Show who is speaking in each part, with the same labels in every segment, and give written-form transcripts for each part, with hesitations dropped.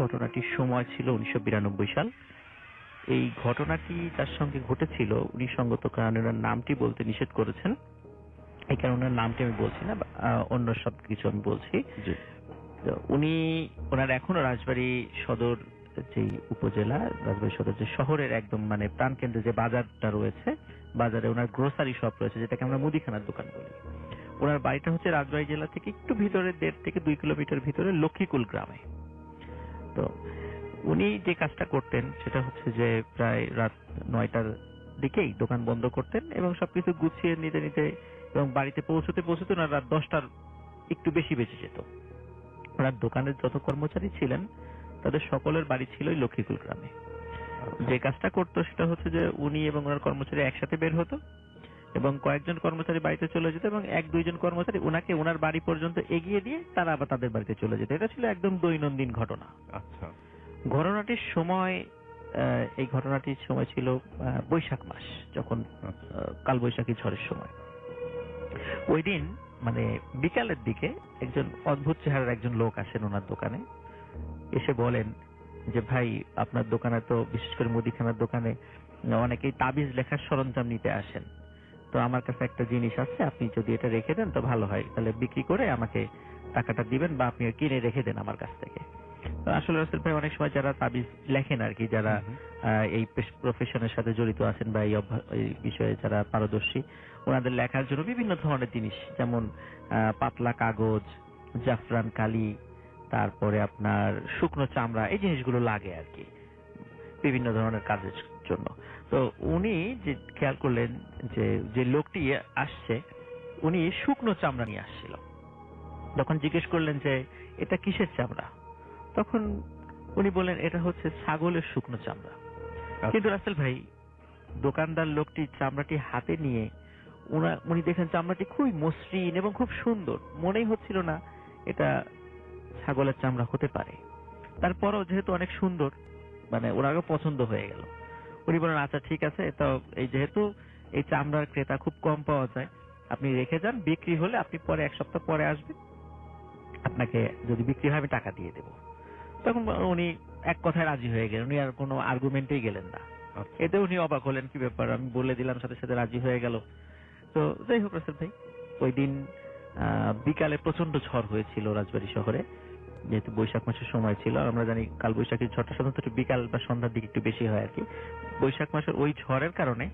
Speaker 1: ঘটনাটির সময় ছিল 1992 সাল। এই ঘটনাটি যার সঙ্গে ঘটেছিল উনি সঙ্গত কারণে ওনার নামটি বলতে নিষেধ করেছেন। এই কারণে ওনার নামটি আমি বলছি না, অন্য সব কিছু আমি বলছি। উনি ওনার এখনো রাজবাড়ী সদর যে উপজেলা, রাজবাড়ী সদর যে শহরের একদম মানে প্রাণকেন্দ্রে যে বাজারটা রয়েছে, বাজারে ওনার গ্রোসারি শপ রয়েছে, যেটাকে আমরা মুদিখানার দোকান বলি। ওনার বাড়িটা হচ্ছে রাজবাড়ী জেলা থেকে একটু ভিতরে 1.5 থেকে 2 কিলোমিটার ভিতরে লক্ষ্মীকুল গ্রামে। তো উনি যে কাজটা করতেন সেটা হচ্ছে যে প্রায় রাত 9টার দিকেই দোকান বন্ধ করতেন এবং সবকিছু গুছিয়ে নিতে নিতে এবং বাড়িতে পৌঁছতে পৌঁছতে ওনার রাত 10টার একটু বেশি বেঁচে যেত। ওনার দোকানের যত কর্মচারী ছিলেন তাদের সকলের বাড়ি ছিল লক্ষ্মীকুল গ্রামে। যে কাজটা করতো সেটা হচ্ছে যে উনি এবং ওনার কর্মচারী একসাথে বের হতো এবং কয়েকজন কর্মচারী বাড়িতে চলে যেত এবং 1-2 জন কর্মচারী ওনাকে ওনার বাড়ি পর্যন্ত এগিয়ে দিয়ে তারা আবার তাদের বাড়িতে চলে যেত। এটা ছিল একদম দৈনন্দিন ঘটনা।
Speaker 2: আচ্ছা।
Speaker 1: ঘটনাটির সময় এই ঘটনাটির সময় ছিল বৈশাখ মাস, যখন কালবৈশাখী ঝড়ের সময়। ওই দিন মানে বিকালের দিকে একজন অদ্ভুত চেহারার একজন লোক আসেন ওনার দোকানে, এসে বলেন যে ভাই আপনার দোকানে তো বিশেষ করে মুদিখানার দোকানে অনেকেই তাবিজ লেখার সরঞ্জাম নিতে আসেন, তো আমার কাছে একটা জিনিস আছে, আপনি যদি এটা রেখে দেন তো ভালো হয়, তাহলে বিক্রি করে আমাকে টাকাটা দিবেন বা আপনি কিনে রেখে দেন আমার কাছ থেকে। আসলে রাসেল ভাই অনেক সময় যারা তাবিজ লেখেন আর কি, যারা এই প্রফেশনের সাথে জড়িত আছেন বা এই বিষয়ে যারা পারদর্শী, ওনাদের লেখার জন্য বিভিন্ন ধরনের জিনিস, যেমন পাতলা কাগজ, জাফরান কালি, তারপরে আপনার শুকনো চামড়া, এই জিনিসগুলো লাগে আর কি বিভিন্ন ধরনের কাজের জন্য। তো উনি যে খেয়াল করলেন যে যে লোকটি আসছে উনি শুকনো চামড়া নিয়ে আসছিল। তখন জিজ্ঞেস করলেন যে এটা কিসের চামড়া? তখন উনি বললেন এটা হচ্ছে ছাগলের শুকনো চামড়া। কিন্তু রাসেল ভাই দোকানদার লোকটি চামড়াটি হাতে নিয়ে উনি দেখেন চামড়াটি খুবই মসৃণ এবং খুব সুন্দর, মনেই হচ্ছিল না এটা ছাগলের চামড়া হতে পারে। তারপরও যেহেতু অনেক সুন্দর, মানে ওনাকে পছন্দ হয়ে গেল। উনি বলেন আচ্ছা ঠিক আছে, তো এই যেহেতু এই চামড়ার ক্রেতা খুব কম পাওয়া যায়, আপনি রেখে যান, বিক্রি হলে আপনি পরে 1 সপ্তাহ পরে আসবেন, আপনাকে যদি বিক্রি হয় আমি টাকা দিয়ে দেবো। তখন উনি এক কথায় রাজি হয়ে গেলেন, উনি আর কোনো আর্গুমেন্টেই গেলেন না। এতে উনি অবাক হলেন, কি ব্যাপার, আমি বলে দিলাম সাথে সাথে রাজি হয়ে গেল। তো যাই হোক রাসেল ভাই, ওই দিন বিকালে প্রচন্ড ঝড় হয়েছিল রাজবাড়ী শহরে, যেহেতু বৈশাখ মাসের সময় ছিল। আমরা জানি কাল বৈশাখীর ঝড়টা সাধারণত বিকাল বা সন্ধ্যার দিকে একটু বেশি হয় আর কি। বৈশাখ মাসের ওই ঝড়ের কারণে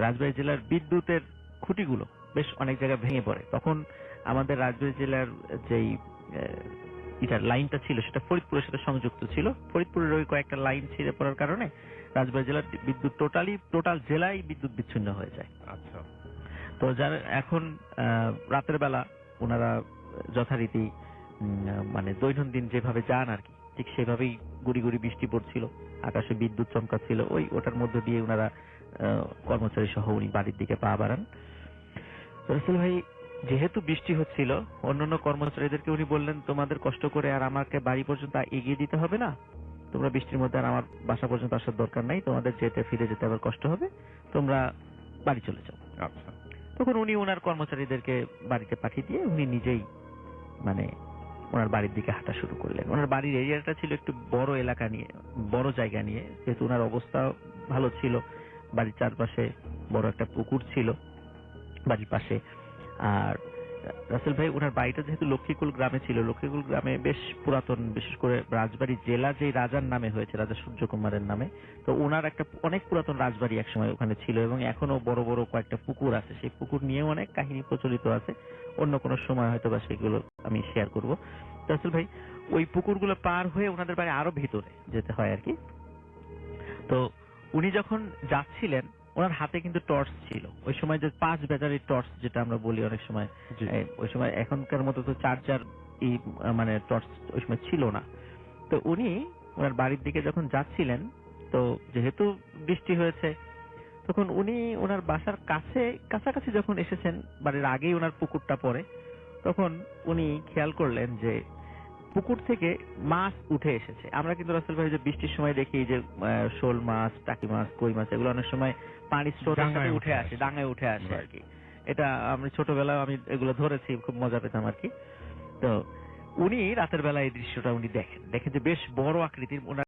Speaker 1: রাজবাড়ী জেলার বিদ্যুতের খুঁটিগুলো বেশ অনেক জায়গায় ভেঙে পড়ে। তখন আমাদের রাজবাড়ী জেলার যেই লাইনটা ছিল সেটা ফরিদপুরের সাথে সংযুক্ত ছিল। ফরিদপুরের ওই কয়েকটা লাইন ছিঁড়ে পড়ার কারণে রাজবাড়ী জেলার বিদ্যুৎ টোটাল জেলায় বিদ্যুৎ বিচ্ছিন্ন হয়ে যায়।
Speaker 2: আচ্ছা।
Speaker 1: তো যারা এখন রাতের বেলা ওনারা যথারীতি মানে দৈনন্দিন যেভাবে যান আর কি, ঠিক সেভাবেই গুড়ি গুড়ি বৃষ্টি পড়ছিল, আকাশে বিদ্যুৎ চমকাচ্ছিল, ওটার মধ্যে দিয়ে ওনারা কর্মচারী সহ উনি বাড়ির দিকে পা বাড়ান। রাসেল ভাই যেহেতু বৃষ্টি হচ্ছিল, অন্যান্য কর্মচারীদেরকে উনি বললেন তোমাদের কষ্ট করে আর আমাকে বাড়ি পর্যন্ত এগিয়ে দিতে হবে না, তোমরা বৃষ্টির মধ্যে আর আমার বাসা পর্যন্ত আসার দরকার নাই, তোমাদের ফিরে যেতে আবার কষ্ট হবে, তোমরা বাড়ি চলে যাও।
Speaker 2: আচ্ছা।
Speaker 1: তখন উনি ওনার কর্মচারীদেরকে বাড়িতে পাঠিয়ে দিয়ে উনি নিজেই মানে ওনার বাড়ির দিকে হাঁটা শুরু করলেন। ওনার বাড়ির এরিয়াটা ছিল একটু বড় এলাকা নিয়ে, বড় জায়গা নিয়ে, যেহেতু ওনার অবস্থা ভালো ছিল, বাড়ির চারপাশে বড় একটা পুকুর ছিল বাড়ির পাশে। আর রাসেল ভাই ওনার বাড়িটা যেহেতু লক্ষ্মীকুল গ্রামে ছিল, লক্ষ্মীকুল গ্রামে বেশ পুরাতন, বিশেষ করে রাজবাড়ী জেলা যে রাজার নামে হয়েছে, রাজা সূর্য কুমারের নামে, তো ওনার একটা অনেক পুরাতন রাজবাড়ি একসময় ওখানে ছিল এবং এখনো বড় বড় কয়েকটা পুকুর আছে। সেই পুকুর নিয়েও অনেক কাহিনী প্রচলিত আছে, অন্য কোনো সময় হয়তো বা সেগুলো আমি শেয়ার করবো। রাসেল ভাই ওই পুকুরগুলো পার হয়ে ওনাদের বাড়ি আরো ভিতরে যেতে হয় আর কি। তো উনি যখন যাচ্ছিলেন ওনার হাতে কিন্তু টর্চ ছিল, ওই সময় যে 5 ব্যাটারির টর্চ যেটা আমরা বলি অনেক সময়, ওই সময় এখনকার মতো তো চার্জার মানে টর্চ ওই সময় ছিল না। তো উনি ওনার বাড়ির দিকে যখন যাচ্ছিলেন, তো যেহেতু বৃষ্টি হয়েছে, তখন উনি ওনার বাসার কাছাকাছি যখন এসেছেন, বাড়ির আগেই ওনার পুকুরটা পড়ে, তখন উনি খেয়াল করলেন যে পুকুর থেকে মাছ উঠে এসেছে। আমরা কিন্তু রাসেল ভাই যে বৃষ্টির সময় দেখি যে শোল মাছ, টাকি মাছ, কই মাছ, এগুলো অনেক সময় পানির স্রোতের সাথে উঠে আসে, ডাঙায় উঠে আসে আর কি। এটা আমি ছোটবেলায় আমি এগুলো ধরেছি, খুব মজা পেতাম আর কি। তো উনি রাতের বেলা এই দৃশ্যটা উনি দেখেন যে বেশ বড় আকৃতির, ওনার